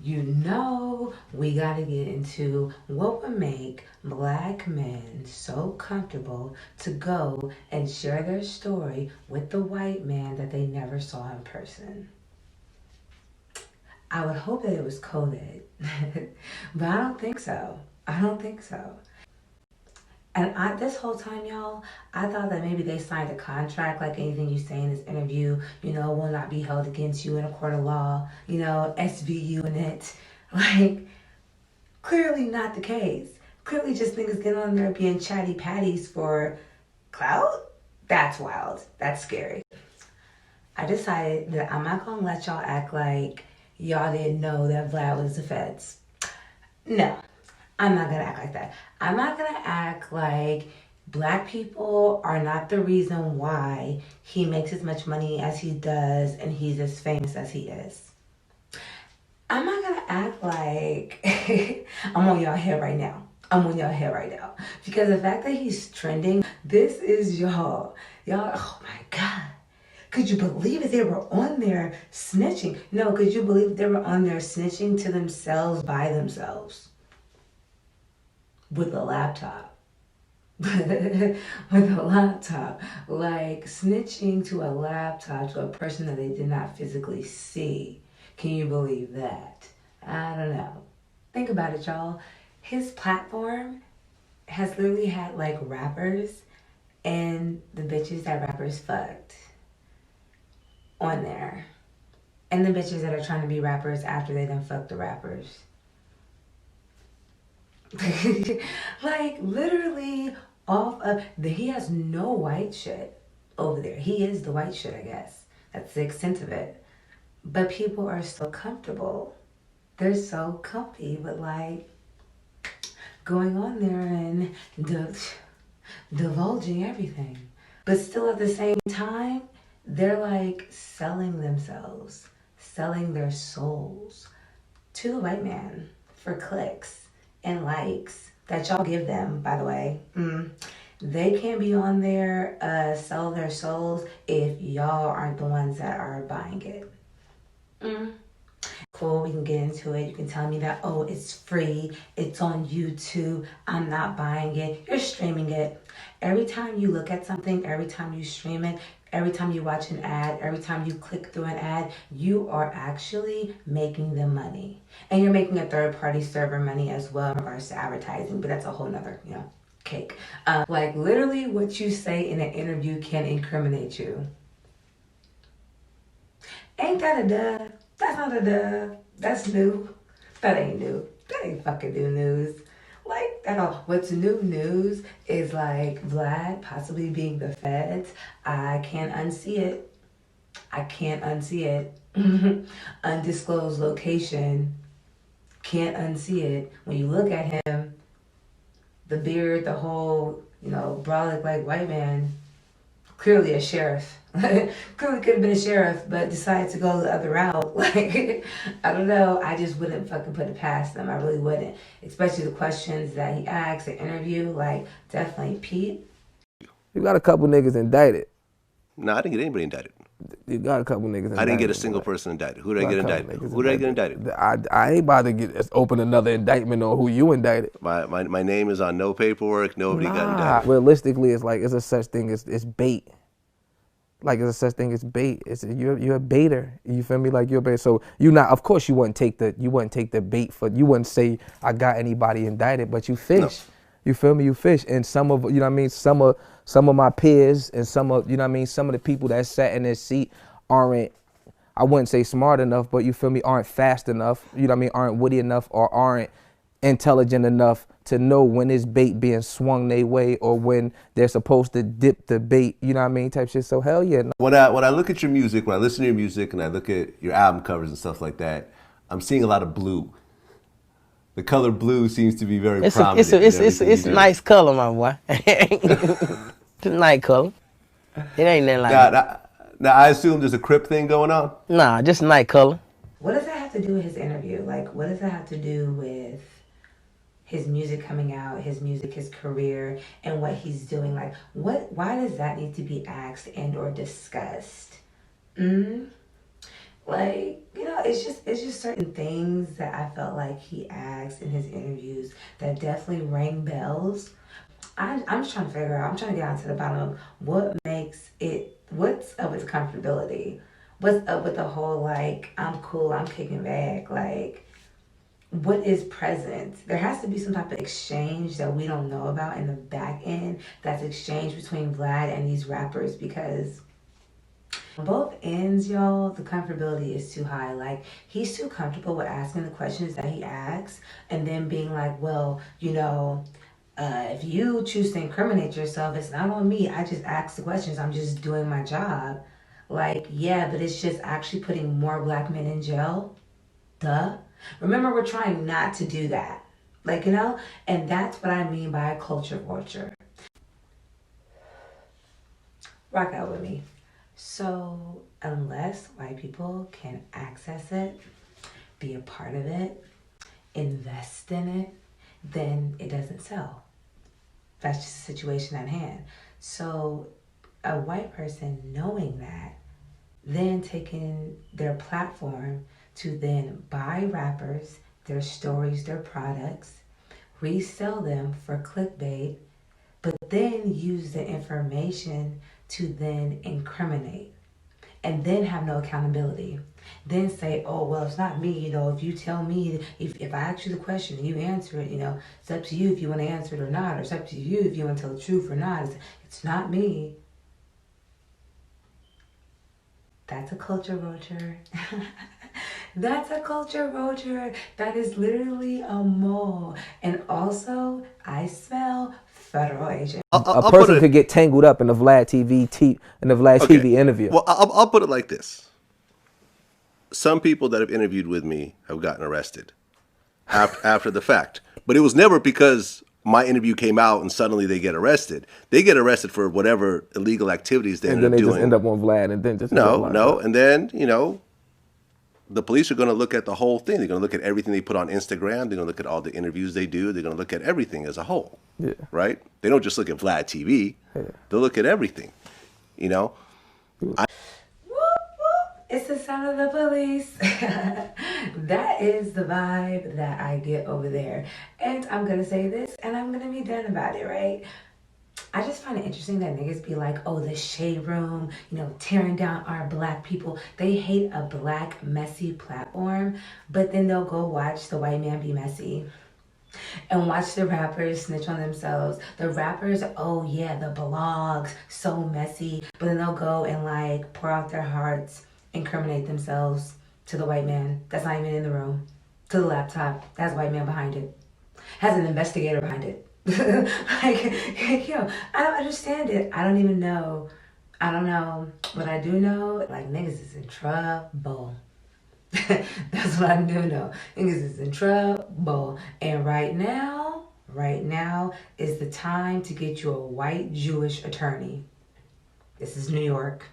you know we gotta get into what would make black men so comfortable to go and share their story with the white man that they never saw in person. I would hope that it was COVID, but I don't think so. I don't think so. And this whole time, y'all, I thought that maybe they signed a contract, like anything you say in this interview, will not be held against you in a court of law, SVU in it. Like, clearly not the case. Clearly just niggas getting on there being chatty patties for clout? That's wild. That's scary. I decided that I'm not gonna let y'all act like y'all didn't know that Vlad was the feds. No, I'm not gonna act like that. I'm not gonna act like black people are not the reason why he makes as much money as he does and he's as famous as he is. I'm not gonna act like I'm on y'all head right now. I'm on y'all head right now. Because the fact that he's trending, this is y'all. Y'all, oh my God. Could you believe it? They were on there snitching. No, could you believe they were on there snitching to themselves by themselves? With a laptop. With a laptop. Like snitching to a laptop to a person that they did not physically see. Can you believe that? I don't know. Think about it, y'all. His platform has literally had like rappers and the bitches that rappers fucked on there. And the bitches that are trying to be rappers after they done fucked the rappers. Like literally off of he has no white shit over there. He is the white shit, I guess. That's the extent of it. But people are so comfortable. They're so comfy with like going on there and divulging everything. But still at the same time, they're like selling themselves, selling their souls to the white man for clicks and likes that y'all give them, by the way. They can't be on there, sell their souls if y'all aren't the ones that are buying it. Cool, we can get into it. You can tell me that, oh, it's free, it's on YouTube, I'm not buying it. You're streaming it. Every time you look at something, every time you stream it, every time you watch an ad, every time you click through an ad, you are actually making them money. And you're making a third-party server money as well in regards to advertising, but that's a whole nother, cake. Like literally what you say in an interview can incriminate you. Ain't that a duh? That's not a duh. That's new. That ain't new. That ain't fucking new news. Like, what's new news is like Vlad possibly being the feds. I can't unsee it. I can't unsee it. Undisclosed location. Can't unsee it. When you look at him, the beard, the whole, brolic like white man, clearly a sheriff. Clearly could have been a sheriff, but decided to go the other route. Like, I don't know. I just wouldn't fucking put it past them. I really wouldn't. Especially the questions that he asked, the interview. Like, definitely, Pete. You got a couple niggas indicted. No, I didn't get anybody indicted. You got a couple niggas indicted. I didn't get a single person indicted. Who did I get indicted? Who did I get indicted? I ain't about to open another indictment on who you indicted. My name is on no paperwork. Nobody got indicted. Realistically, it's like it's a such thing as bait. Like it's a such thing as bait. You're a baiter. You feel me? Like you're a baiter. So of course you wouldn't take the bait for. You wouldn't say I got anybody indicted, but you fish. No. You feel me? You fish, and some of some of my peers and some of some of the people that sat in this seat aren't, I wouldn't say smart enough, but you feel me, aren't fast enough. Aren't witty enough or aren't intelligent enough to know when it's bait being swung their way or when they're supposed to dip the bait. Type shit. So hell yeah. No. When I look at your music, when I listen to your music, and I look at your album covers and stuff like that, I'm seeing a lot of blue. The color blue seems to be very prominent. It's a nice color, my boy. It's a nice color. It ain't nothing like that. Now, I assume there's a Crip thing going on? Nah, just a nice color. What does that have to do with his interview? Like, what does that have to do with his music coming out, his music, his career, and what he's doing? Like, why does that need to be asked and or discussed? Like, it's just certain things that I felt like he asked in his interviews that definitely rang bells. I'm just trying to figure out, I'm trying to get down to the bottom of what's up with comfortability? What's up with the whole, like, I'm cool, I'm kicking back? Like, what is present? There has to be some type of exchange that we don't know about in the back end that's exchanged between Vlad and these rappers, because on both ends, y'all, the comfortability is too high. Like, he's too comfortable with asking the questions that he asks and then being like, well, if you choose to incriminate yourself, it's not on me. I just ask the questions. I'm just doing my job. Like, yeah, but it's just actually putting more black men in jail. Duh. Remember, we're trying not to do that. Like, and that's what I mean by a culture vulture. Rock out with me. So, unless white people can access it, be a part of it, invest in it, then it doesn't sell. That's just the situation at hand. So, a white person knowing that, then taking their platform to then buy rappers, their stories, their products, resell them for clickbait, but then use the information to then incriminate and then have no accountability. Then say, oh, well, it's not me. If you tell me, if I ask you the question and you answer it, it's up to you if you want to answer it or not, or it's up to you if you want to tell the truth or not. It's not me. That's a culture vulture. That's a culture vulture. That is literally a mole. And also, I smell federal agent. A person could get tangled up in the Vlad TV interview. Well, I'll put it like this. Some people that have interviewed with me have gotten arrested after the fact. But it was never because my interview came out and suddenly they get arrested. They get arrested for whatever illegal activities they end up doing. And then they just end up on Vlad and then just... No. And then, the police are going to look at the whole thing. They're going to look at everything they put on Instagram. They're going to look at all the interviews they do. They're going to look at everything as a whole. Yeah. Right? They don't just look at Vlad TV. Yeah. They'll look at everything. It's the sound of the police. That is the vibe that I get over there. And I'm going to say this, and I'm going to be done about it, right? I just find it interesting that niggas be like, oh, the shade room, tearing down our black people. They hate a black, messy platform, but then they'll go watch the white man be messy and watch the rappers snitch on themselves. The rappers, oh yeah, the blogs, so messy, but then they'll go and like pour out their hearts, incriminate themselves to the white man that's not even in the room, to the laptop that has a white man behind it, has an investigator behind it. Like, I don't understand it. I don't even know. I don't know. What I do know, like, niggas is in trouble. That's what I do know. Niggas is in trouble. And right now is the time to get you a white Jewish attorney. This is New York.